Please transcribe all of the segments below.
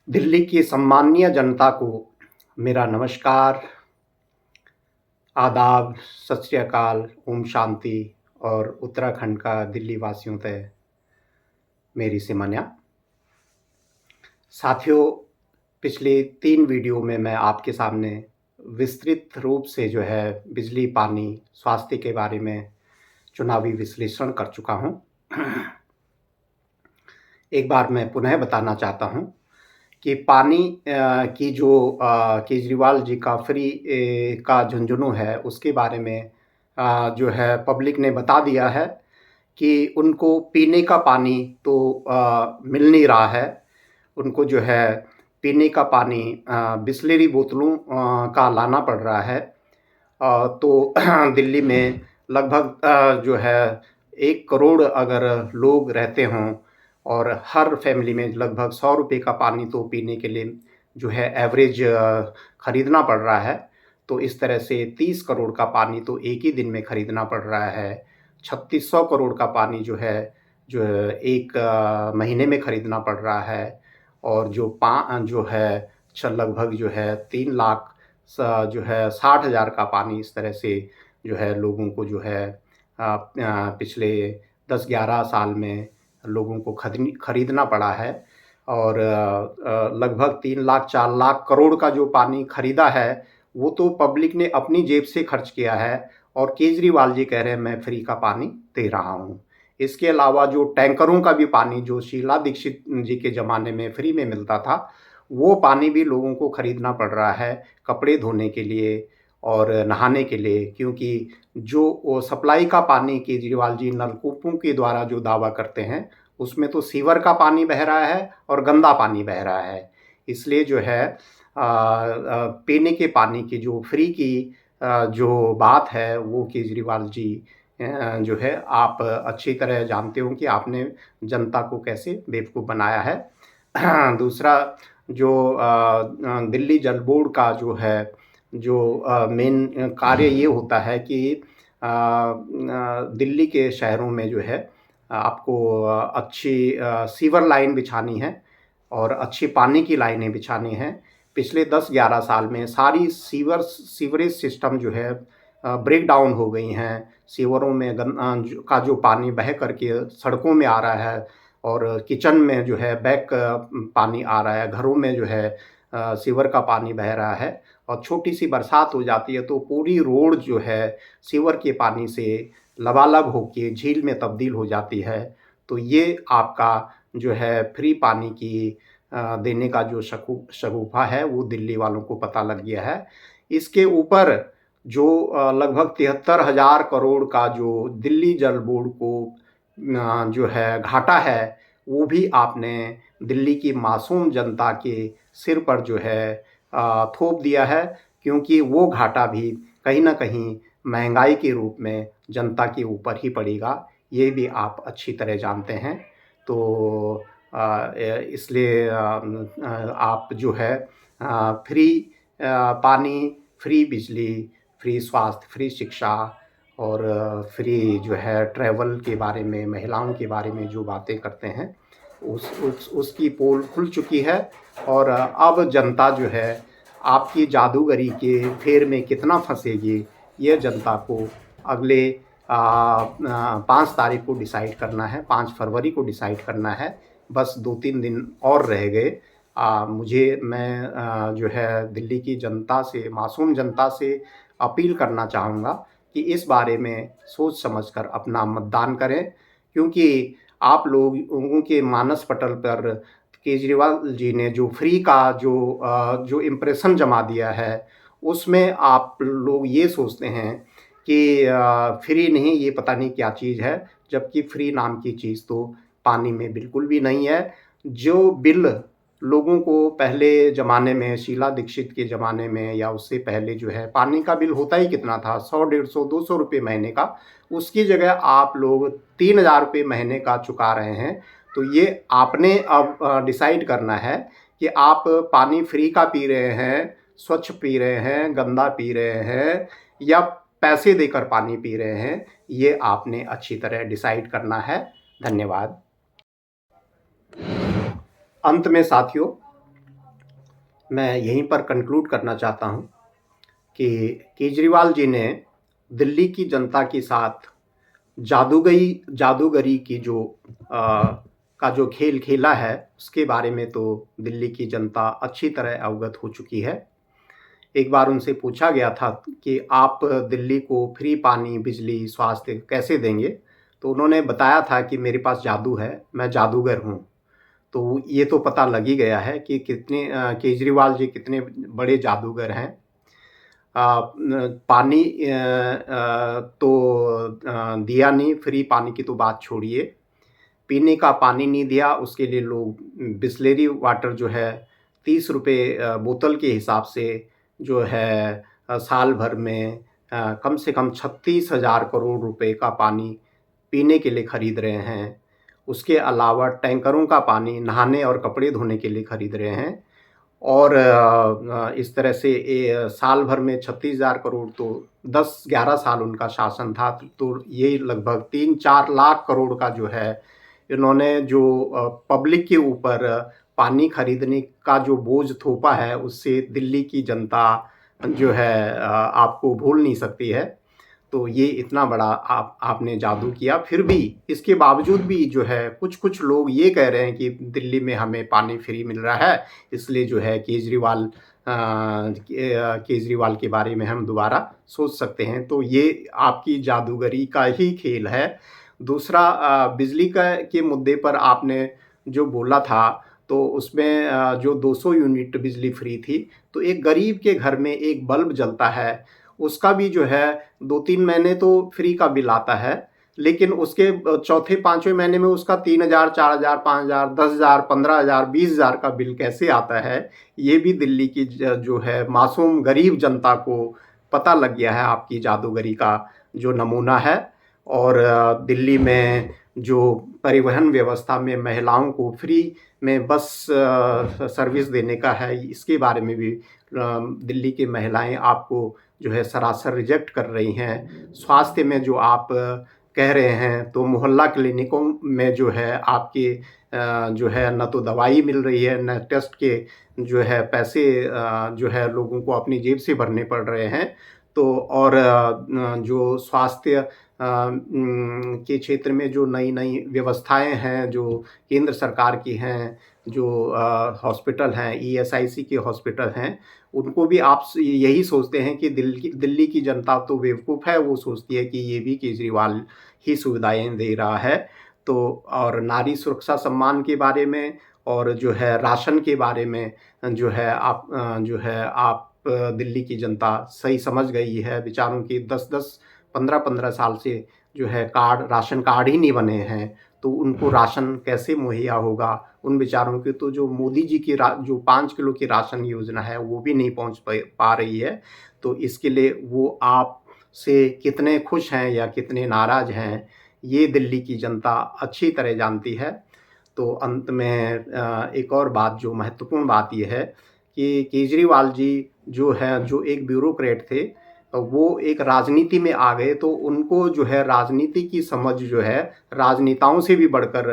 दिल्ली की सम्मानीय जनता को मेरा नमस्कार, आदाब, सत श्री अकाल, ओम शांति और उत्तराखंड का दिल्ली वासियों तय मेरी सिमन्या। साथियों, पिछले 3 वीडियो में मैं आपके सामने विस्तृत रूप से बिजली, पानी, स्वास्थ्य के बारे में चुनावी विश्लेषण कर चुका हूँ। एक बार मैं पुनः बताना चाहता हूँ कि पानी की जो केजरीवाल जी का फ्री का झुंझुनू है, उसके बारे में पब्लिक ने बता दिया है कि उनको पीने का पानी तो मिल नहीं रहा है। उनको पीने का पानी बिसलेरी बोतलों का लाना पड़ रहा है। तो दिल्ली में लगभग 1 करोड़ अगर लोग रहते हों और हर फैमिली में लगभग 100 रुपये का पानी तो पीने के लिए एवरेज खरीदना पड़ रहा है। तो इस तरह से 30 करोड़ का पानी तो एक ही दिन में खरीदना पड़ रहा है। 3600 करोड़ का पानी एक महीने में खरीदना पड़ रहा है। और लगभग 3 लाख 60,000 का पानी इस तरह से लोगों को पिछले 10-11 साल में लोगों को खरीदना पड़ा है। और लगभग 3 लाख 4 लाख करोड़ का जो पानी खरीदा है, वो तो पब्लिक ने अपनी जेब से खर्च किया है। और केजरीवाल जी कह रहे हैं मैं फ्री का पानी दे रहा हूँ। इसके अलावा जो टैंकरों का भी पानी जो शीला दीक्षित जी के ज़माने में फ्री में मिलता था, वो पानी भी लोगों को खरीदना पड़ रहा है कपड़े धोने के लिए और नहाने के लिए। क्योंकि जो वो सप्लाई का पानी केजरीवाल जी नलकूपों के द्वारा जो दावा करते हैं, उसमें तो सीवर का पानी बह रहा है और गंदा पानी बह रहा है। इसलिए पीने के पानी की जो फ्री की जो बात है, वो केजरीवाल जी आप अच्छी तरह जानते हो कि आपने जनता को कैसे बेवकूफ़ बनाया है। दूसरा दिल्ली जल बोर्ड का मेन कार्य ये होता है कि दिल्ली के शहरों में आपको अच्छी सीवर लाइन बिछानी है और अच्छी पानी की लाइनें बिछानी हैं। पिछले 10-11 साल में सारी सीवरेज सिस्टम ब्रेक डाउन हो गई हैं। सीवरों में का जो पानी बह करके सड़कों में आ रहा है और किचन में बैक पानी आ रहा है, घरों में सीवर का पानी बह रहा है। और छोटी सी बरसात हो जाती है तो पूरी रोड सीवर के पानी से लबालब होके झील में तब्दील हो जाती है। तो ये आपका फ्री पानी की देने का जो शगुफ़ा है, वो दिल्ली वालों को पता लग गया है। इसके ऊपर लगभग 73,000 करोड़ का जो दिल्ली जल बोर्ड को घाटा है, वो भी आपने दिल्ली की मासूम जनता के सिर पर थोप दिया है। क्योंकि वो घाटा भी कहीं न कहीं महंगाई के रूप में जनता के ऊपर ही पड़ेगा, ये भी आप अच्छी तरह जानते हैं। तो इसलिए आप फ्री पानी, फ्री बिजली, फ्री स्वास्थ्य, फ्री शिक्षा और फ्री ट्रैवल के बारे में, महिलाओं के बारे में जो बातें करते हैं, उसकी पोल खुल चुकी है। और अब जनता आपकी जादूगरी के फेर में कितना फंसेगी, ये जनता को अगले 5 तारीख को डिसाइड करना है, 5 फरवरी को डिसाइड करना है। बस 2-3 दिन और रह गए। मैं दिल्ली की जनता से, मासूम जनता से अपील करना चाहूँगा कि इस बारे में सोच समझकर अपना मतदान करें। क्योंकि आप लोगों के मानस पटल पर केजरीवाल जी ने जो फ्री का जो इम्प्रेशन जमा दिया है, उसमें आप लोग ये सोचते हैं कि फ्री नहीं, ये पता नहीं क्या चीज़ है, जबकि फ्री नाम की चीज़ तो पानी में बिल्कुल भी नहीं है। जो बिल लोगों को पहले ज़माने में, शीला दीक्षित के ज़माने में या उससे पहले पानी का बिल होता ही कितना था, 100, 150, 200 रुपये महीने का। उसकी जगह आप लोग 3,000 रुपये महीने का चुका रहे हैं। तो ये आपने अब डिसाइड करना है कि आप पानी फ्री का पी रहे हैं, स्वच्छ पी रहे हैं, गंदा पी रहे हैं या पैसे देकर पानी पी रहे हैं। ये आपने अच्छी तरह डिसाइड करना है। धन्यवाद। अंत में साथियों, मैं यहीं पर कंक्लूड करना चाहता हूँ कि केजरीवाल जी ने दिल्ली की जनता के साथ जादूगरी की का जो खेल खेला है, उसके बारे में तो दिल्ली की जनता अच्छी तरह अवगत हो चुकी है। एक बार उनसे पूछा गया था कि आप दिल्ली को फ्री पानी, बिजली, स्वास्थ्य कैसे देंगे? तो उन्होंने बताया था कि मेरे पास जादू है, मैं जादूगर हूँ। तो ये तो पता लग ही गया है कि केजरीवाल जी कितने बड़े जादूगर हैं। पानी तो दिया नहीं, फ्री पानी की तो बात छोड़िए, पीने का पानी नहीं दिया, उसके लिए लोग बिसलेरी वाटर जो है 30 रुपए बोतल के हिसाब से जो है साल भर में कम से कम 36,000 करोड़ रुपए का पानी पीने के लिए खरीद रहे हैं। उसके अलावा टैंकरों का पानी नहाने और कपड़े धोने के लिए खरीद रहे हैं। और इस तरह से साल भर में 36,000 करोड़, तो 10-11 साल उनका शासन था, तो ये लगभग 3-4 लाख करोड़ का जो है इन्होंने जो पब्लिक के ऊपर पानी खरीदने का जो बोझ थोपा है, उससे दिल्ली की जनता जो है आपको भूल नहीं सकती है। तो ये इतना बड़ा आपने जादू किया, फिर भी इसके बावजूद भी जो है कुछ लोग ये कह रहे हैं कि दिल्ली में हमें पानी फ्री मिल रहा है, इसलिए जो है केजरीवाल के बारे में हम दोबारा सोच सकते हैं। तो ये आपकी जादूगरी का ही खेल है। दूसरा, बिजली के मुद्दे पर आपने जो बोला था, तो उसमें जो 200 यूनिट बिजली फ्री थी, तो एक गरीब के घर में एक बल्ब जलता है, उसका भी जो है 2-3 महीने तो फ्री का बिल आता है, लेकिन उसके चौथे 5वें महीने में उसका 3,000, 4,000, 5,000, 10,000, 15,000, 20,000 का बिल कैसे आता है, ये भी दिल्ली की जो है मासूम गरीब जनता को पता लग गया है, आपकी जादूगरी का जो नमूना है। और दिल्ली में जो परिवहन व्यवस्था में महिलाओं को फ्री में बस सर्विस देने का है, इसके बारे में भी दिल्ली की महिलाएं आपको जो है सरासर रिजेक्ट कर रही हैं। स्वास्थ्य में जो आप कह रहे हैं, तो मोहल्ला क्लिनिकों में जो है आपके जो है न तो दवाई मिल रही है, न टेस्ट के जो है पैसे जो है लोगों को अपनी जेब से भरने पड़ रहे हैं। तो और जो स्वास्थ्य के क्षेत्र में जो नई-नई व्यवस्थाएँ हैं, जो केंद्र सरकार की हैं, जो हॉस्पिटल हैं, ईएसआईसी के हॉस्पिटल हैं, उनको भी आप यही सोचते हैं कि दिल्ली की जनता तो बेवकूफ़ है, वो सोचती है कि ये भी केजरीवाल ही सुविधाएँ दे रहा है। तो और नारी सुरक्षा सम्मान के बारे में और जो है राशन के बारे में जो है आप दिल्ली की जनता सही समझ गई है। बेचारों की 10-10, 15-15 साल से जो है राशन कार्ड ही नहीं बने हैं, तो उनको राशन कैसे मुहैया होगा? उन बेचारों की तो जो मोदी जी की जो 5 किलो की राशन योजना है, वो भी नहीं पहुँच पा रही है। तो इसके लिए वो आपसे कितने खुश हैं या कितने नाराज़ हैं, ये दिल्ली की जनता अच्छी तरह जानती है। तो अंत में एक और बात, जो महत्वपूर्ण बात ये है कि केजरीवाल जी जो हैं, जो एक ब्यूरोक्रेट थे, वो एक राजनीति में आ गए, तो उनको जो है राजनीति की समझ जो है राजनेताओं से भी बढ़कर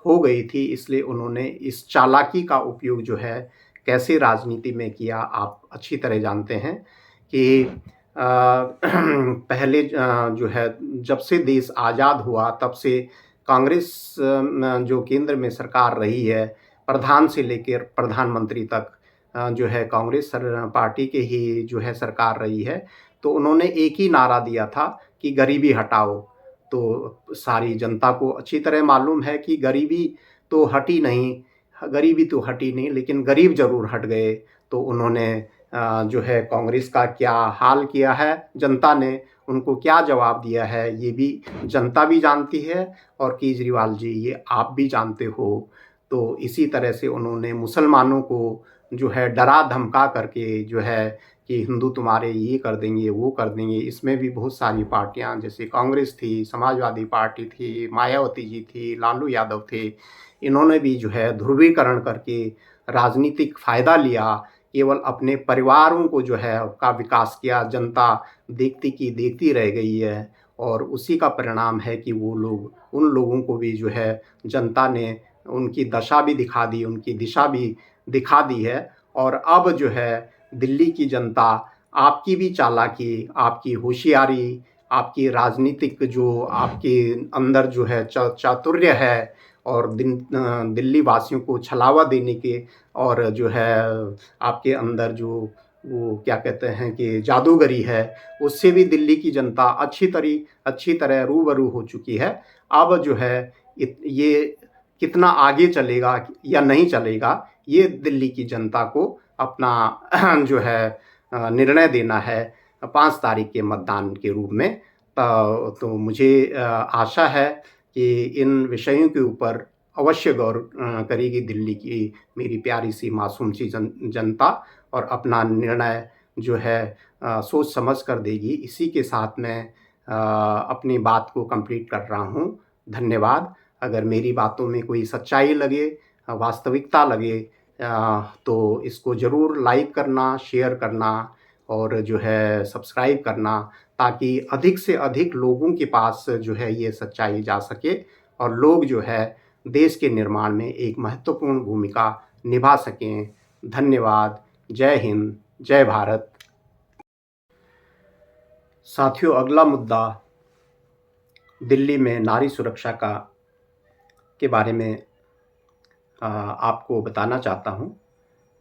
हो गई थी। इसलिए उन्होंने इस चालाकी का उपयोग जो है कैसे राजनीति में किया, आप अच्छी तरह जानते हैं कि पहले जो है जब से देश आज़ाद हुआ, तब से कांग्रेस जो केंद्र में सरकार रही है, प्रधान से लेकर प्रधानमंत्री तक जो है कांग्रेस पार्टी के ही जो है सरकार रही है। तो उन्होंने एक ही नारा दिया था कि गरीबी हटाओ। तो सारी जनता को अच्छी तरह मालूम है कि गरीबी तो हटी नहीं, लेकिन गरीब ज़रूर हट गए। तो उन्होंने जो है कांग्रेस का क्या हाल किया है, जनता ने उनको क्या जवाब दिया है, ये भी जनता भी जानती है और केजरीवाल जी ये आप भी जानते हो। तो इसी तरह से उन्होंने मुसलमानों को जो है डरा धमका करके जो है कि हिंदू तुम्हारे ये कर देंगे, वो कर देंगे। इसमें भी बहुत सारी पार्टियां, जैसे कांग्रेस थी, समाजवादी पार्टी थी, मायावती जी थी, लालू यादव थे, इन्होंने भी जो है ध्रुवीकरण करके राजनीतिक फ़ायदा लिया, केवल अपने परिवारों को जो है का विकास किया। जनता देखती की देखती रह गई है और उसी का परिणाम है कि वो लोग, उन लोगों को भी जो है जनता ने उनकी दशा भी दिखा दी, उनकी दिशा भी दिखा दी है। और अब जो है दिल्ली की जनता आपकी भी चालाकी, आपकी होशियारी, आपकी राजनीतिक जो आपके अंदर जो है चातुर्य है और दिल्ली वासियों को छलावा देने के और जो है आपके अंदर जो वो क्या कहते हैं कि जादूगरी है, उससे भी दिल्ली की जनता अच्छी तरह रूबरू हो चुकी है। अब जो है ये कितना आगे चलेगा या नहीं चलेगा, ये दिल्ली की जनता को अपना जो है निर्णय देना है 5 तारीख के मतदान के रूप में। तो मुझे आशा है कि इन विषयों के ऊपर अवश्य गौर करेगी दिल्ली की मेरी प्यारी सी मासूम सी जनता और अपना निर्णय जो है सोच समझ कर देगी। इसी के साथ मैं अपनी बात को कंप्लीट कर रहा हूँ। धन्यवाद। अगर मेरी बातों में कोई सच्चाई लगे, वास्तविकता लगे, तो इसको ज़रूर लाइक करना, शेयर करना और जो है सब्सक्राइब करना, ताकि अधिक से अधिक लोगों के पास जो है ये सच्चाई जा सके और लोग जो है देश के निर्माण में एक महत्वपूर्ण भूमिका निभा सकें। धन्यवाद। जय हिंद, जय भारत। साथियों, अगला मुद्दा दिल्ली में नारी सुरक्षा के बारे में आपको बताना चाहता हूँ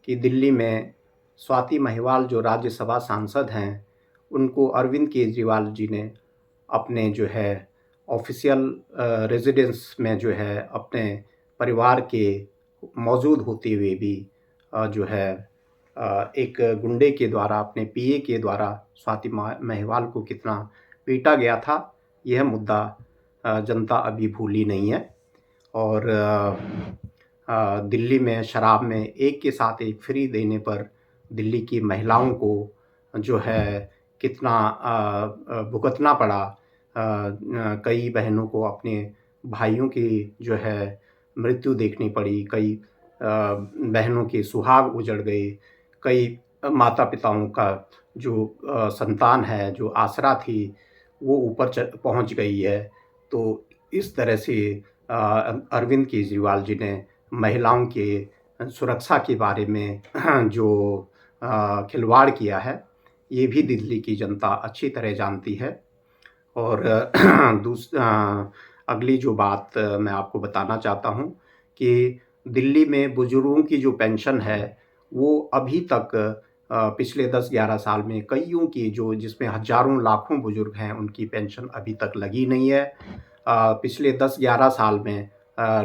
कि दिल्ली में स्वाति महिवाल जो राज्यसभा सांसद हैं, उनको अरविंद केजरीवाल जी ने अपने जो है ऑफिशियल रेजिडेंस में जो है अपने परिवार के मौजूद होते हुए भी जो है एक गुंडे के द्वारा, अपने पीए के द्वारा स्वाति महिवाल को कितना पीटा गया था, यह मुद्दा जनता अभी भूली नहीं है। और दिल्ली में शराब में एक के साथ एक फ्री देने पर दिल्ली की महिलाओं को जो है कितना भुगतना पड़ा। कई बहनों को अपने भाइयों की जो है मृत्यु देखनी पड़ी, कई बहनों के सुहाग उजड़ गए, कई माता पिताओं का जो संतान है, जो आसरा थी, वो ऊपर पहुंच गई है। तो इस तरह से अरविंद केजरीवाल जी ने महिलाओं के सुरक्षा के बारे में जो खिलवाड़ किया है, ये भी दिल्ली की जनता अच्छी तरह जानती है। और अगली जो बात मैं आपको बताना चाहता हूँ कि दिल्ली में बुजुर्गों की जो पेंशन है, वो अभी तक पिछले 10-11 साल में कईयों की जो जिसमें हज़ारों लाखों बुजुर्ग हैं, उनकी पेंशन अभी तक लगी नहीं है। पिछले 10-11 साल में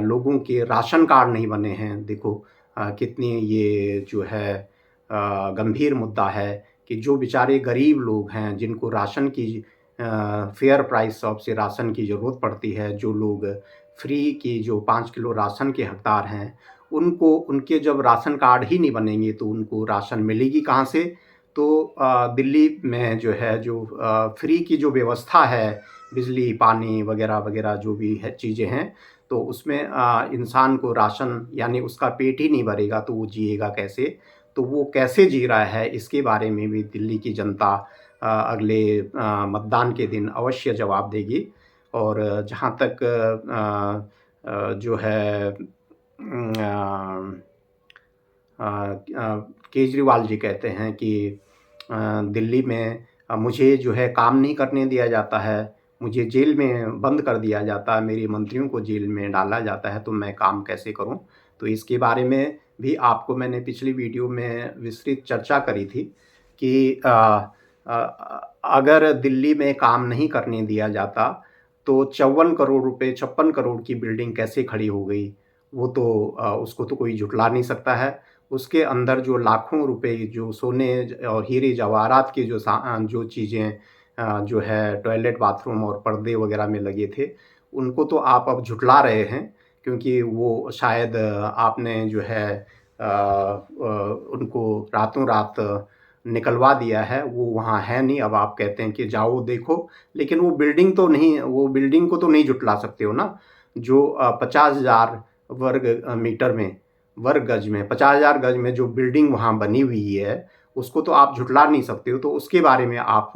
लोगों के राशन कार्ड नहीं बने हैं। देखो कितनी ये जो है गंभीर मुद्दा है कि जो बेचारे गरीब लोग हैं, जिनको राशन की फेयर प्राइस शॉप से राशन की ज़रूरत पड़ती है, जो लोग फ्री की जो 5 किलो राशन के हकदार हैं, उनको उनके जब राशन कार्ड ही नहीं बनेंगे तो उनको राशन मिलेगी कहाँ से? तो दिल्ली में जो है जो फ्री की जो व्यवस्था है, बिजली, पानी वगैरह जो भी है चीज़ें हैं, तो उसमें इंसान को राशन यानी उसका पेट ही नहीं भरेगा तो वो जिएगा कैसे? तो वो कैसे जी रहा है, इसके बारे में भी दिल्ली की जनता अगले मतदान के दिन अवश्य जवाब देगी। और जहाँ तक जो है केजरीवाल जी कहते हैं कि दिल्ली में मुझे जो है काम नहीं करने दिया जाता है, मुझे जेल में बंद कर दिया जाता है, मेरे मंत्रियों को जेल में डाला जाता है, तो मैं काम कैसे करूं? तो इसके बारे में भी आपको मैंने पिछली वीडियो में विस्तृत चर्चा करी थी कि अगर दिल्ली में काम नहीं करने दिया जाता तो 54 करोड़ रुपए, 56 करोड़ की बिल्डिंग कैसे खड़ी हो गई? वो तो उसको तो कोई झुठला नहीं सकता है। उसके अंदर जो लाखों रुपए जो सोने और हीरे जवाहरात की जो चीज़ें जो है टॉयलेट, बाथरूम और पर्दे वगैरह में लगे थे, उनको तो आप अब झुठला रहे हैं, क्योंकि वो शायद आपने जो है उनको रातों-रात निकलवा दिया है, वो वहाँ है नहीं। अब आप कहते हैं कि जाओ देखो, लेकिन वो बिल्डिंग को तो नहीं झुठला सकते हो ना, जो 50,000 वर्ग गज में 50,000 गज में जो बिल्डिंग वहाँ बनी हुई है, उसको तो आप झुठला नहीं सकते हो। तो उसके बारे में आप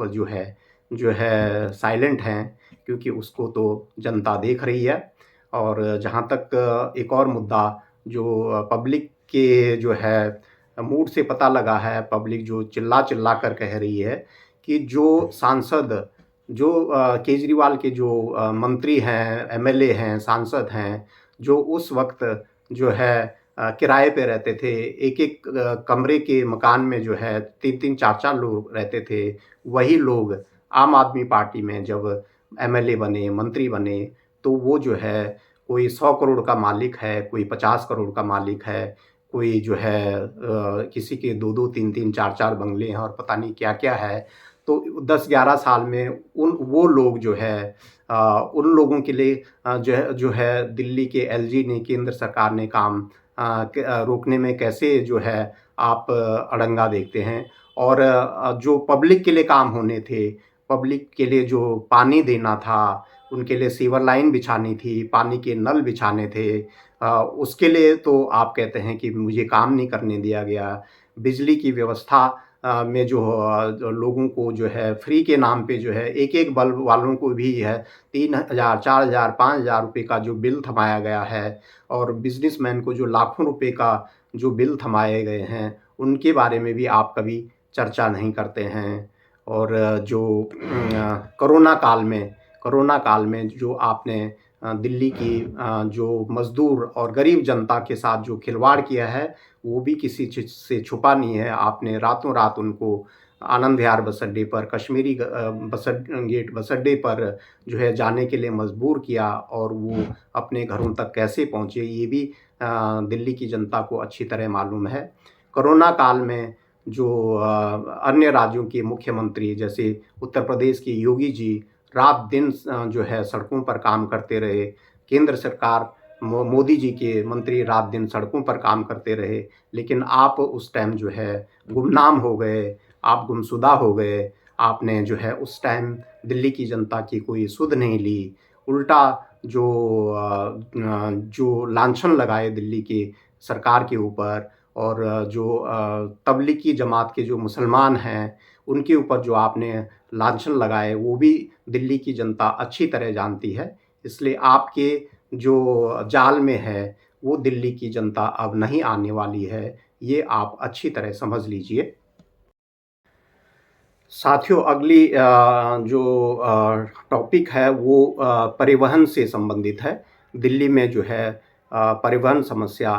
जो है साइलेंट हैं, क्योंकि उसको तो जनता देख रही है। और जहाँ तक एक और मुद्दा जो पब्लिक के जो है मूड से पता लगा है, पब्लिक जो चिल्ला-चिल्ला कर कह रही है कि जो सांसद जो केजरीवाल के जो मंत्री हैं, एमएलए हैं, सांसद हैं, जो उस वक़्त जो है किराए पे रहते थे, एक-एक कमरे के मकान में जो है 3-3 4-4 लोग रहते थे, वही लोग आम आदमी पार्टी में जब एमएलए बने, मंत्री बने, तो वो जो है कोई 100 करोड़ का मालिक है, कोई 50 करोड़ का मालिक है, कोई जो है किसी के 2-2 3-3 4-4 बंगले हैं और पता नहीं क्या-क्या है। तो 10-11 साल में वो लोग जो है उन लोगों के लिए जो है दिल्ली के एलजी ने, केंद्र सरकार ने काम रोकने में कैसे जो है आप अड़ंगा देखते हैं। और जो पब्लिक के लिए काम होने थे, पब्लिक के लिए जो पानी देना था, उनके लिए सीवर लाइन बिछानी थी, पानी के नल बिछाने थे, उसके लिए तो आप कहते हैं कि मुझे काम नहीं करने दिया गया। बिजली की व्यवस्था में जो लोगों को जो है फ्री के नाम पे जो है एक-एक बल्ब वालों को भी है 3000, 4000, 5000 रुपए का जो बिल थमाया गया है, और बिज़नेसमैन को जो लाखों रुपए का जो बिल थमाए गए हैं, उनके बारे में भी आप कभी चर्चा नहीं करते हैं। और जो कोरोना काल में जो आपने दिल्ली की जो मज़दूर और गरीब जनता के साथ जो खिलवाड़ किया है, वो भी किसी चीज़ से छुपा नहीं है। आपने रातों-रात उनको आनंद विहार बस अड्डे पर, कश्मीरी गेट बस अड्डे पर जो है जाने के लिए मजबूर किया, और वो अपने घरों तक कैसे पहुँचे, ये भी दिल्ली की जनता को अच्छी तरह मालूम है। कोरोना काल में जो अन्य राज्यों के मुख्यमंत्री, जैसे उत्तर प्रदेश के योगी जी, रात-दिन जो है सड़कों पर काम करते रहे। केंद्र सरकार मोदी जी के मंत्री रात-दिन सड़कों पर काम करते रहे, लेकिन आप उस टाइम जो है गुमनाम हो गए, आप गुमशुदा हो गए। आपने जो है उस टाइम दिल्ली की जनता की कोई सुध नहीं ली। उल्टा जो जो लांछन लगाए दिल्ली की सरकार के ऊपर, और जो तबलीगी जमात के जो मुसलमान हैं, उनके ऊपर जो आपने लांछन लगाए, वो भी दिल्ली की जनता अच्छी तरह जानती है। इसलिए आपके जो जाल में है, वो दिल्ली की जनता अब नहीं आने वाली है, ये आप अच्छी तरह समझ लीजिए। साथियों, अगली जो टॉपिक है वो परिवहन से संबंधित है। दिल्ली में जो है परिवहन समस्या,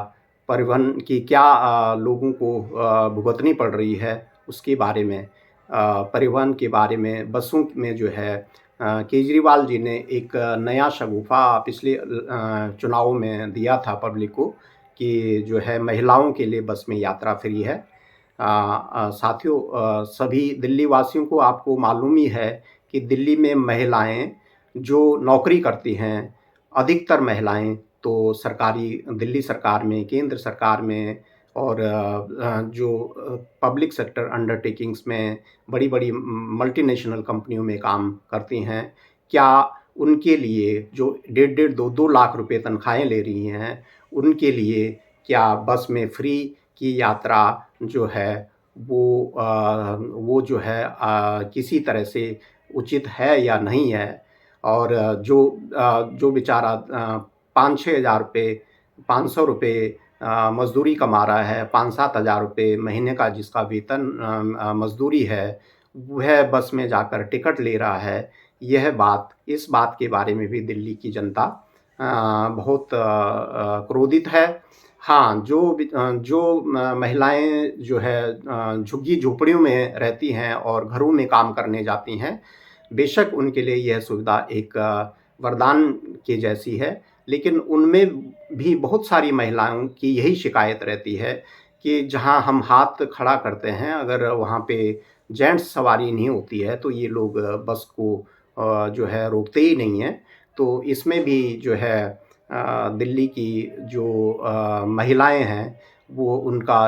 परिवहन की क्या लोगों को भुगतनी पड़ रही है, उसके बारे में, परिवहन के बारे में, बसों में जो है केजरीवाल जी ने एक नया शगुफ़ा पिछले चुनाव में दिया था पब्लिक को, कि जो है महिलाओं के लिए बस में यात्रा फ्री है। साथियों, सभी दिल्ली वासियों को आपको मालूम ही है कि दिल्ली में महिलाएं जो नौकरी करती हैं, अधिकतर महिलाएं तो सरकारी, दिल्ली सरकार में, केंद्र सरकार में, और जो पब्लिक सेक्टर अंडरटेकिंग्स में, बड़ी-बड़ी मल्टीनेशनल कंपनियों में काम करती हैं। क्या उनके लिए जो डेढ़-डेढ़ 2-2 लाख रुपए तनख्वाहें ले रही हैं, उनके लिए क्या बस में फ्री की यात्रा जो है वो जो है किसी तरह से उचित है या नहीं है? और जो बेचारा 5-6 हज़ार रुपए, 500 रुपए मज़दूरी कमा रहा है, 5-7 हज़ार रुपए महीने का जिसका वेतन मज़दूरी है, वह बस में जाकर टिकट ले रहा है। इस बात के बारे में भी दिल्ली की जनता बहुत क्रोधित है। हाँ, जो महिलाएँ जो है झुग्गी-झोपड़ियों में रहती हैं और घरों में काम करने जाती हैं, बेशक उनके लिए यह सुविधा एक वरदान के जैसी है, लेकिन उनमें भी बहुत सारी महिलाओं की यही शिकायत रहती है कि जहाँ हम हाथ खड़ा करते हैं, अगर वहाँ पे जेंट्स सवारी नहीं होती है, तो ये लोग बस को जो है रोकते ही नहीं हैं। तो इसमें भी जो है दिल्ली की जो महिलाएँ हैं, वो उनका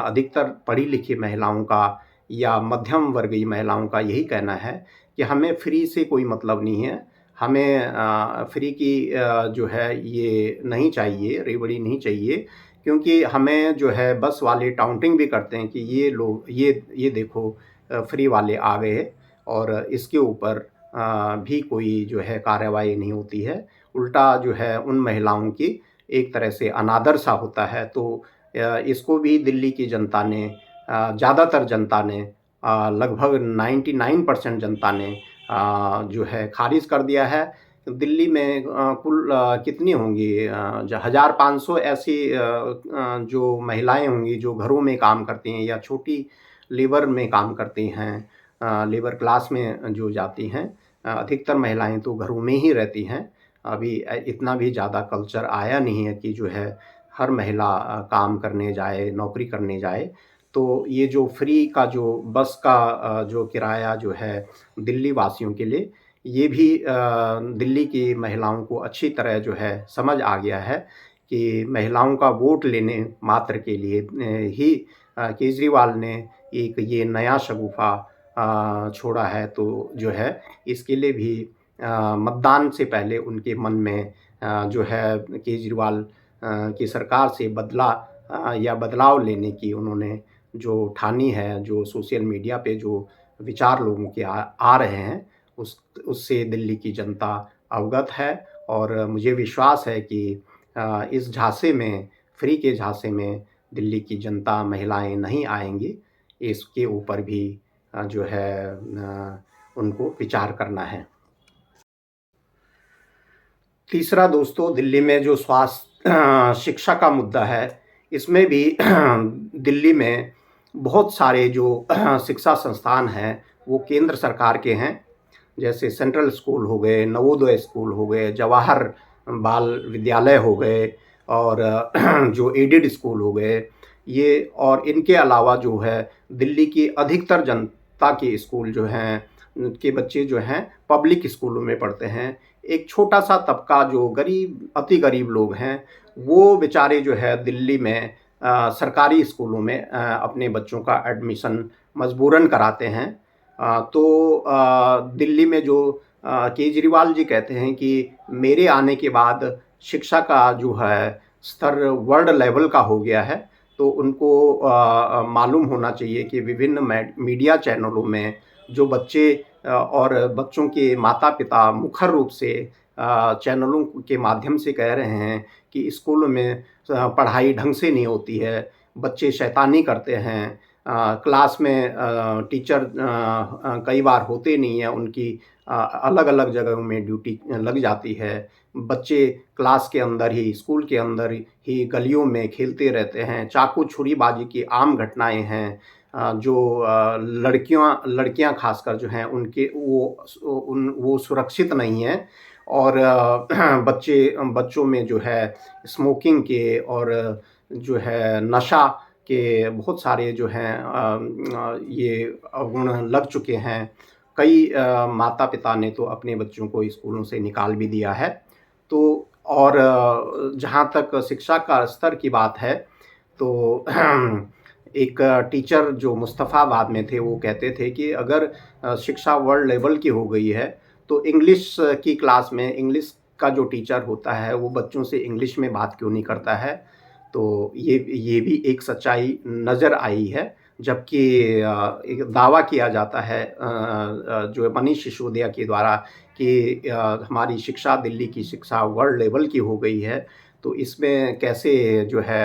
अधिकतर पढ़ी-लिखी महिलाओं का या मध्यम वर्गीय महिलाओं का यही कहना है कि हमें फ्री से कोई मतलब नहीं है। हमें फ्री की जो है ये नहीं चाहिए, रेवड़ी नहीं चाहिए, क्योंकि हमें जो है बस वाले टाउटिंग भी करते हैं कि ये लोग ये देखो फ्री वाले आ गए, और इसके ऊपर भी कोई जो है कार्रवाई नहीं होती है। उल्टा जो है उन महिलाओं की एक तरह से अनादर सा होता है। तो इसको भी दिल्ली की जनता ने ज़्यादातर जनता ने लगभग 99% जनता ने जो है खारिज कर दिया है। दिल्ली में कुल कितनी होंगी 1500 ऐसी जो महिलाएँ होंगी जो घरों में काम करती हैं या छोटी लेबर में काम करती हैं, लेबर क्लास में जो जाती हैं। अधिकतर महिलाएँ तो घरों में ही रहती हैं। अभी इतना भी ज़्यादा कल्चर आया नहीं है कि जो है हर महिला काम करने जाए, नौकरी करने जाए। तो ये जो फ्री का जो बस का जो किराया जो है दिल्ली वासियों के लिए, ये भी दिल्ली की महिलाओं को अच्छी तरह जो है समझ आ गया है कि महिलाओं का वोट लेने मात्र के लिए ही केजरीवाल ने एक ये नया शगुफ़ा छोड़ा है। तो जो है इसके लिए भी मतदान से पहले उनके मन में जो है केजरीवाल की सरकार से या बदलाव लेने की उन्होंने जो ठानी है, जो सोशल मीडिया पे जो विचार लोगों के आ रहे हैं, उससे दिल्ली की जनता अवगत है। और मुझे विश्वास है कि इस झांसे में, फ्री के झांसे में दिल्ली की जनता, महिलाएँ नहीं आएँगी। इसके ऊपर भी जो है उनको विचार करना है। तीसरा दोस्तों, दिल्ली में जो शिक्षा का मुद्दा है, इसमें भी दिल्ली में बहुत सारे जो शिक्षा संस्थान हैं, वो केंद्र सरकार के हैं। जैसे सेंट्रल स्कूल हो गए, नवोदय स्कूल हो गए, जवाहर बाल विद्यालय हो गए और जो एडेड स्कूल हो गए, ये और इनके अलावा जो है दिल्ली की अधिकतर जनता के स्कूल जो हैं, के बच्चे जो हैं पब्लिक स्कूलों में पढ़ते हैं। एक छोटा-सा तबका जो अति गरीब लोग हैं, वो बेचारे जो है दिल्ली में सरकारी स्कूलों में अपने बच्चों का एडमिशन मजबूरन कराते हैं। तो दिल्ली में जो केजरीवाल जी कहते हैं कि मेरे आने के बाद शिक्षा का जो है स्तर वर्ल्ड लेवल का हो गया है, तो उनको मालूम होना चाहिए कि विभिन्न मीडिया चैनलों में जो बच्चे और बच्चों के माता-पिता मुखर रूप से चैनलों के माध्यम से कह रहे हैं कि स्कूलों में पढ़ाई ढंग से नहीं होती है, बच्चे शैतानी करते हैं, क्लास में टीचर कई बार होते नहीं हैं, उनकी अलग-अलग जगहों में ड्यूटी लग जाती है। बच्चे क्लास के अंदर ही, स्कूल के अंदर ही गलियों में खेलते रहते हैं, चाकू-छुरीबाजी की आम घटनाएँ हैं। जो लड़कियाँ ख़ासकर जो हैं उनके वो सुरक्षित नहीं हैं और बच्चों में जो है स्मोकिंग के और जो है नशा के बहुत सारे जो हैं ये अवगुण लग चुके हैं। कई माता-पिता ने तो अपने बच्चों को स्कूलों से निकाल भी दिया है। तो और जहाँ तक शिक्षा का स्तर की बात है, तो एक टीचर जो मुस्तफ़ाबाद में थे, वो कहते थे कि अगर शिक्षा वर्ल्ड लेवल की हो गई है, तो इंग्लिश की क्लास में इंग्लिश का जो टीचर होता है, वो बच्चों से इंग्लिश में बात क्यों नहीं करता है? तो ये भी एक सच्चाई नज़र आई है। जबकि एक दावा किया जाता है जो मनीष सिसोदिया के द्वारा कि हमारी शिक्षा, दिल्ली की शिक्षा वर्ल्ड लेवल की हो गई है। तो इसमें कैसे जो है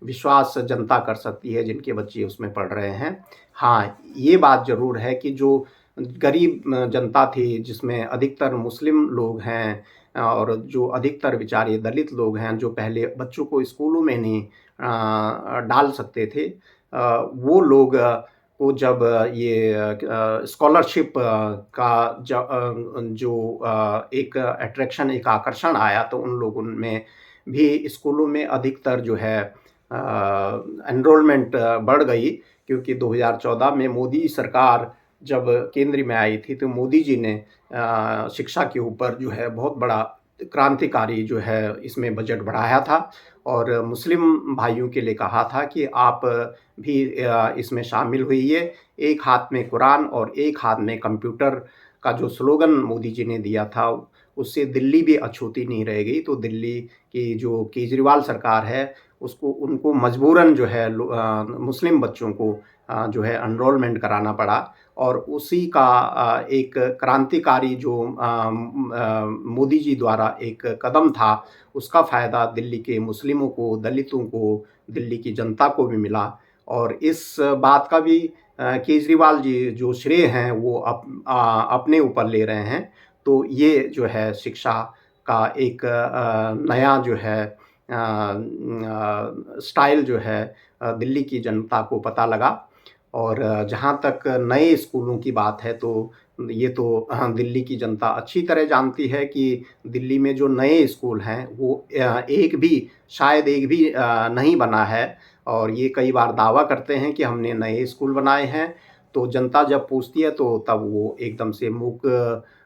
विश्वास जनता कर सकती है जिनके बच्चे उसमें पढ़ रहे हैं। हाँ, ये बात ज़रूर है कि जो गरीब जनता थी जिसमें अधिकतर मुस्लिम लोग हैं और जो अधिकतर बेचारे दलित लोग हैं जो पहले बच्चों को स्कूलों में नहीं डाल सकते थे, वो लोग को जब ये स्कॉलरशिप का जो एक अट्रैक्शन, एक आकर्षण आया, तो उन लोगों में भी स्कूलों में अधिकतर जो है एनरोलमेंट बढ़ गई। क्योंकि 2014 में मोदी सरकार जब केंद्र में आई थी, तो मोदी जी ने शिक्षा के ऊपर जो है बहुत बड़ा क्रांतिकारी जो है इसमें बजट बढ़ाया था और मुस्लिम भाइयों के लिए कहा था कि आप भी इसमें शामिल होइए। एक हाथ में कुरान और एक हाथ में कंप्यूटर का जो स्लोगन मोदी जी ने दिया था, उससे दिल्ली भी अछूती नहीं रह गई। तो दिल्ली की जो केजरीवाल सरकार है, उनको मजबूरन जो है मुस्लिम बच्चों को जो है एनरोलमेंट कराना पड़ा और उसी का एक क्रांतिकारी जो मोदी जी द्वारा एक कदम था, उसका फ़ायदा दिल्ली के मुस्लिमों को, दलितों को दिल्ली की जनता को भी मिला। और इस बात का भी केजरीवाल जी जो श्रेय हैं वो अपने ऊपर ले रहे हैं। तो ये जो है शिक्षा का एक नया जो है स्टाइल जो है दिल्ली की जनता को पता लगा। और जहाँ तक नए स्कूलों की बात है तो ये तो दिल्ली की जनता अच्छी तरह जानती है कि दिल्ली में जो नए स्कूल हैं वो एक भी शायद एक भी नहीं बना है। और ये कई बार दावा करते हैं कि हमने नए स्कूल बनाए हैं, तो जनता जब पूछती है तो तब वो एकदम से मूक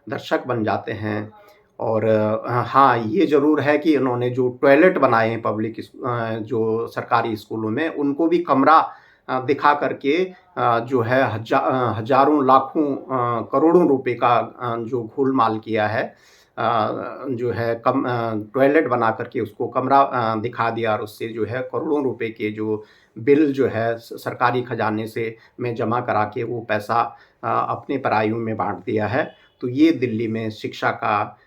दर्शक बन जाते हैं। और हाँ, ये ज़रूर है कि इन्होंने जो टॉयलेट बनाए हैं जो सरकारी स्कूलों में, उनको भी कमरा दिखा करके जो है हज़ारों लाखों करोड़ों रुपए का जो घोलमाल किया है। जो है टॉयलेट बना करके उसको कमरा दिखा दिया और उससे जो है करोड़ों रुपए के जो बिल जो है सरकारी खजाने से में जमा करा के वो पैसा अपने परायों में बाँट दिया है। तो ये दिल्ली में शिक्षा का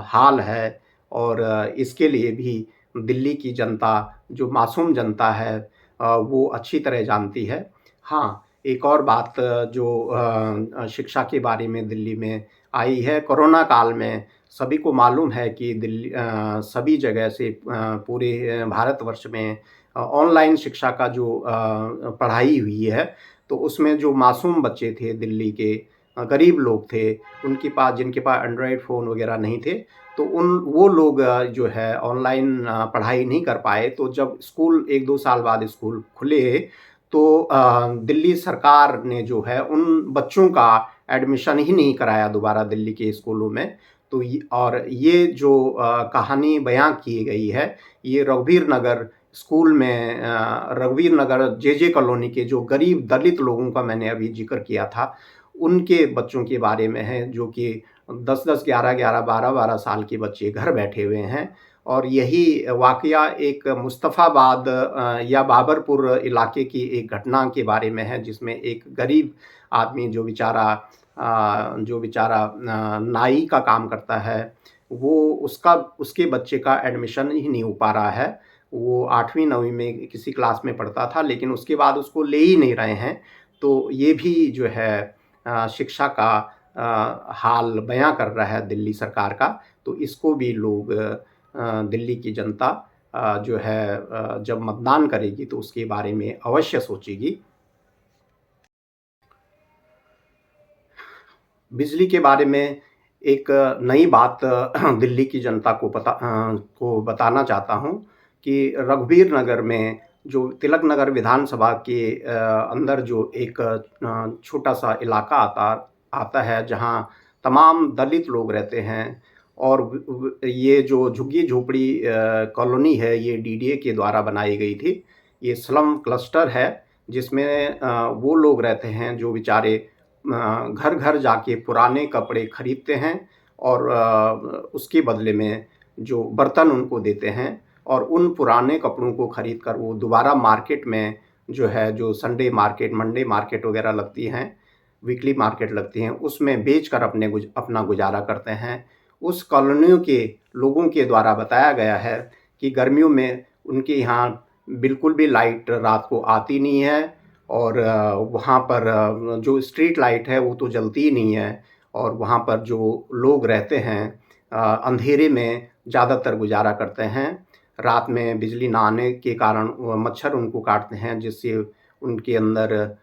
हाल है। और इसके लिए भी दिल्ली की जनता जो मासूम जनता है वो अच्छी तरह जानती है। हाँ, एक और बात जो शिक्षा के बारे में दिल्ली में आई है, कोरोना काल में सभी को मालूम है कि सभी जगह से पूरे भारतवर्ष में ऑनलाइन शिक्षा का जो पढ़ाई हुई है, तो उसमें जो मासूम बच्चे थे दिल्ली के गरीब लोग थे, जिनके पास एंड्रॉयड फ़ोन वग़ैरह नहीं थे, तो वो लोग जो है ऑनलाइन पढ़ाई नहीं कर पाए। तो जब स्कूल 1-2 साल बाद स्कूल खुले, तो दिल्ली सरकार ने जो है उन बच्चों का एडमिशन ही नहीं कराया दोबारा दिल्ली के स्कूलों में। तो ये जो कहानी बयाँ की गई है, ये रघुवीर नगर स्कूल में रघुवीर नगर जेजे कॉलोनी के जो गरीब दलित लोगों का मैंने अभी ज़िक्र किया था, उनके बच्चों के बारे में है, जो कि 10-10, 11-11, 12-12 साल के बच्चे घर बैठे हुए हैं। और यही वाक़या एक मुस्तफ़ाबाद या बाबरपुर इलाके की एक घटना के बारे में है, जिसमें एक गरीब आदमी जो बेचारा नाई का काम करता है, वो उसके बच्चे का एडमिशन ही नहीं हो पा रहा है। वो 8वीं 9वीं में किसी क्लास में पढ़ता था, लेकिन उसके बाद उसको ले ही नहीं रहे हैं। तो ये भी जो है शिक्षा का हाल बयाँ कर रहा है दिल्ली सरकार का। तो इसको भी लोग दिल्ली की जनता जो है जब मतदान करेगी तो उसके बारे में अवश्य सोचेगी। बिजली के बारे में एक नई बात दिल्ली की जनता को बताना चाहता हूँ कि रघुवीर नगर में जो तिलक नगर विधानसभा के अंदर जो एक छोटा-सा इलाका आता है, जहाँ तमाम दलित लोग रहते हैं। और ये जो झुग्गी-झोपड़ी कॉलोनी है, ये डीडीए के द्वारा बनाई गई थी। ये स्लम क्लस्टर है, जिसमें वो लोग रहते हैं जो बेचारे घर-घर जाके पुराने कपड़े खरीदते हैं और उसके बदले में जो बर्तन उनको देते हैं, और उन पुराने कपड़ों को खरीद कर वो दोबारा मार्केट में जो है, जो संडे मार्केट, मंडे मार्केट वग़ैरह लगती हैं, वीकली मार्केट लगती हैं, उसमें बेचकर अपना गुज़ारा करते हैं। उस कॉलोनियों के लोगों के द्वारा बताया गया है कि गर्मियों में उनके यहाँ बिल्कुल भी लाइट रात को आती नहीं है। और वहाँ पर जो स्ट्रीट लाइट है वो तो जलती ही नहीं है। और वहाँ पर जो लोग रहते हैं अंधेरे में ज़्यादातर गुज़ारा करते हैं। रात में बिजली ना आने के कारण मच्छर उनको काटते हैं, जिससे उनके अंदर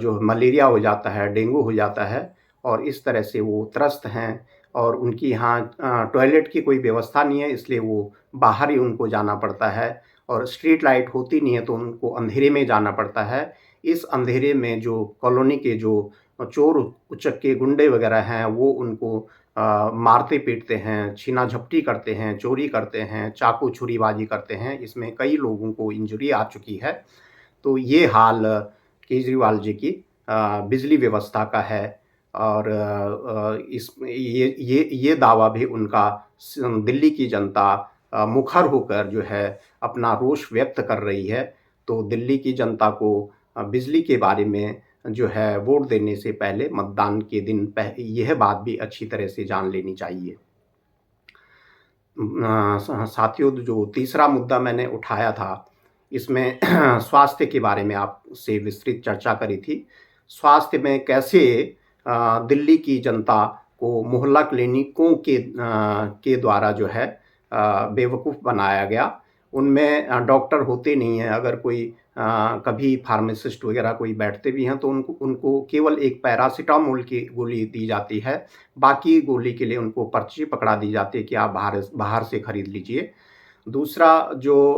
जो मलेरिया हो जाता है, डेंगू हो जाता है, और इस तरह से वो त्रस्त हैं। और उनकी यहाँ टॉयलेट की कोई व्यवस्था नहीं है, इसलिए वो बाहर ही उनको जाना पड़ता है। और स्ट्रीट लाइट होती नहीं है तो उनको अंधेरे में जाना पड़ता है। इस अंधेरे में जो कॉलोनी के जो चोर उचक्के गुंडे वगैरह हैं, वो उनको मारते पीटते हैं, छीना-झपटी करते हैं, चोरी करते हैं, चाकू छुरीबाजी करते हैं। इसमें कई लोगों को इंजरी आ चुकी है। तो ये हाल केजरीवाल जी की बिजली व्यवस्था का है। और इस ये दावा भी उनका दिल्ली की जनता मुखर होकर जो है अपना रोष व्यक्त कर रही है। तो दिल्ली की जनता को बिजली के बारे में जो है वोट देने से पहले मतदान के दिन यह बात भी अच्छी तरह से जान लेनी चाहिए। साथियों, जो तीसरा मुद्दा मैंने उठाया था इसमें स्वास्थ्य के बारे में आपसे विस्तृत चर्चा करी थी। स्वास्थ्य में कैसे दिल्ली की जनता को मोहल्ला क्लिनिकों के द्वारा जो है बेवकूफ़ बनाया गया। उनमें डॉक्टर होते नहीं हैं, अगर कोई कभी फार्मासिस्ट वगैरह कोई बैठते भी हैं तो उनको उनको केवल एक पैरासिटामोल की गोली दी जाती है, बाकी गोली के लिए उनको पर्ची पकड़ा दी जाती है कि आप बाहर बाहर से खरीद लीजिए। दूसरा जो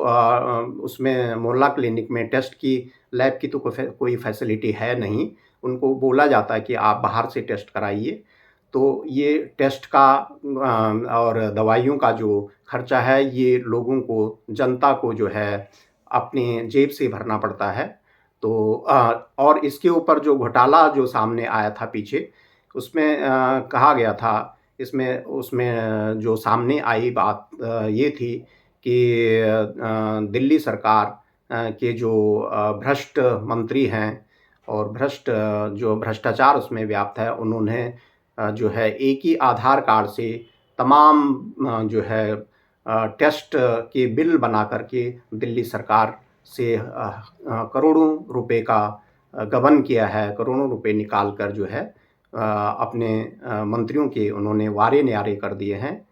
उसमें मोहल्ला क्लिनिक में टेस्ट की लैब की तो कोई फैसिलिटी है नहीं, उनको बोला जाता है कि आप बाहर से टेस्ट कराइए। तो ये टेस्ट का और दवाइयों का जो खर्चा है, ये लोगों को, जनता को जो है अपनी जेब से भरना पड़ता है। तो और इसके ऊपर जो घोटाला जो सामने आया था पीछे, उसमें कहा गया था, इसमें उसमें जो सामने आई बात ये थी कि दिल्ली सरकार के जो भ्रष्ट मंत्री हैं और जो भ्रष्टाचार उसमें व्याप्त है, उन्होंने जो है एक ही आधार कार्ड से तमाम जो है टेस्ट के बिल बना करके दिल्ली सरकार से करोड़ों रुपए का गबन किया है, करोड़ों रुपए निकाल कर जो है अपने मंत्रियों के उन्होंने वारे-न्यारे कर दिए हैं।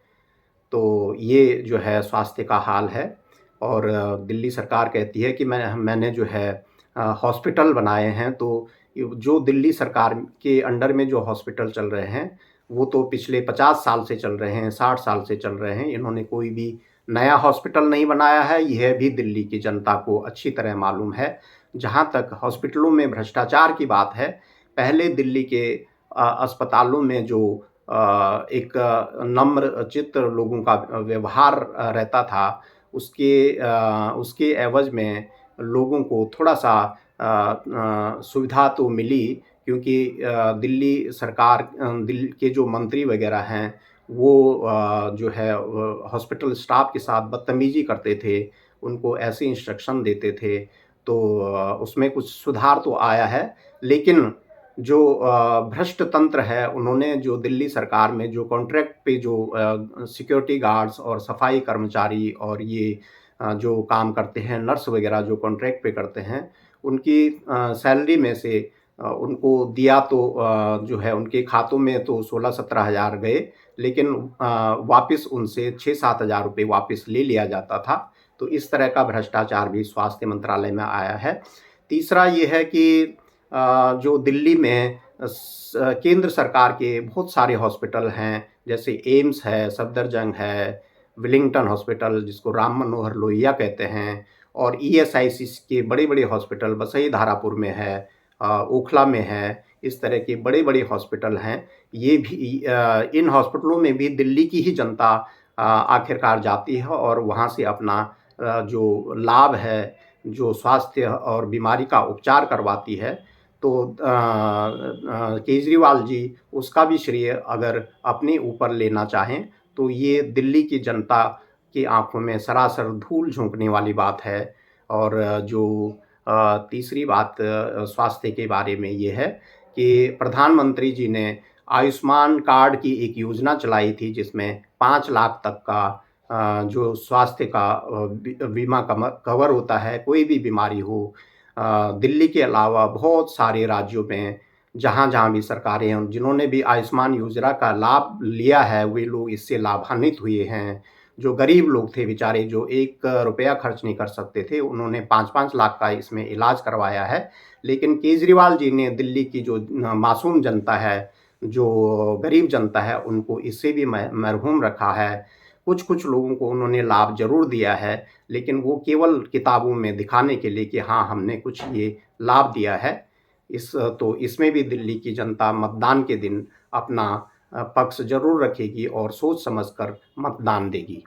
तो ये जो है स्वास्थ्य का हाल है और दिल्ली सरकार कहती है कि मैंने जो है हॉस्पिटल बनाए हैं, तो जो दिल्ली सरकार के अंडर में जो हॉस्पिटल चल रहे हैं, वो तो पिछले 50 साल से चल रहे हैं, 60 साल से चल रहे हैं। इन्होंने कोई भी नया हॉस्पिटल नहीं बनाया है, यह भी दिल्ली की जनता को अच्छी तरह मालूम है। जहाँ तक हॉस्पिटलों में भ्रष्टाचार की बात है, पहले दिल्ली के अस्पतालों में जो एक नम्र चित्त लोगों का व्यवहार रहता था, उसके एवज़ में लोगों को थोड़ा-सा सुविधा तो मिली, क्योंकि दिल्ली सरकार दिल्ली के जो मंत्री वगैरह हैं, वो जो है हॉस्पिटल स्टाफ के साथ बदतमीज़ी करते थे, उनको ऐसे इंस्ट्रक्शन देते थे, तो उसमें कुछ सुधार तो आया है। लेकिन जो भ्रष्ट तंत्र है, उन्होंने जो दिल्ली सरकार में जो कॉन्ट्रैक्ट पे जो सिक्योरिटी गार्ड्स और सफाई कर्मचारी और ये जो काम करते हैं, नर्स वगैरह जो कॉन्ट्रैक्ट पे करते हैं, उनकी सैलरी में से उनको दिया तो जो है उनके खातों में तो 16-17 हज़ार गए, लेकिन वापस उनसे 6-7 हज़ार रुपये वापस ले लिया जाता था। तो इस तरह का भ्रष्टाचार भी स्वास्थ्य मंत्रालय में आया है। तीसरा ये है कि जो दिल्ली में केंद्र सरकार के बहुत सारे हॉस्पिटल हैं, जैसे एम्स है, सफदरजंग है, वेलिंगटन हॉस्पिटल जिसको राम मनोहर लोहिया कहते हैं, और ईएसआईसी के बड़े-बड़े हॉस्पिटल बसई धारापुर में है, ओखला में है, इस तरह के बड़े-बड़े हॉस्पिटल हैं। ये भी इन हॉस्पिटलों में भी दिल्ली की ही जनता आखिरकार जाती है और वहाँ से अपना जो लाभ है, जो स्वास्थ्य और बीमारी का उपचार करवाती है। तो केजरीवाल जी उसका भी श्रेय अगर अपने ऊपर लेना चाहें, तो ये दिल्ली की जनता की आँखों में सरासर धूल झोंकने वाली बात है। और जो तीसरी बात स्वास्थ्य के बारे में ये है कि प्रधानमंत्री जी ने आयुष्मान कार्ड की एक योजना चलाई थी, जिसमें 5 लाख तक का जो स्वास्थ्य का बीमा कवर होता है, कोई भी बीमारी हो। दिल्ली के अलावा बहुत सारे राज्यों में जहाँ-जहाँ भी सरकारें हैं, जिन्होंने भी आयुष्मान योजना का लाभ लिया है, वे लोग इससे लाभान्वित हुए हैं। जो गरीब लोग थे बेचारे, जो 1 रुपया खर्च नहीं कर सकते थे, उन्होंने 5-5 लाख का इसमें इलाज करवाया है। लेकिन केजरीवाल जी ने दिल्ली की जो मासूम जनता है, जो गरीब जनता है, उनको इससे भी महरूम रखा है। कुछ-कुछ लोगों को उन्होंने लाभ ज़रूर दिया है, लेकिन वो केवल किताबों में दिखाने के लिए कि हाँ, हमने कुछ ये लाभ दिया है। तो इसमें भी दिल्ली की जनता मतदान के दिन अपना पक्ष ज़रूर रखेगी और सोच समझ कर मतदान देगी।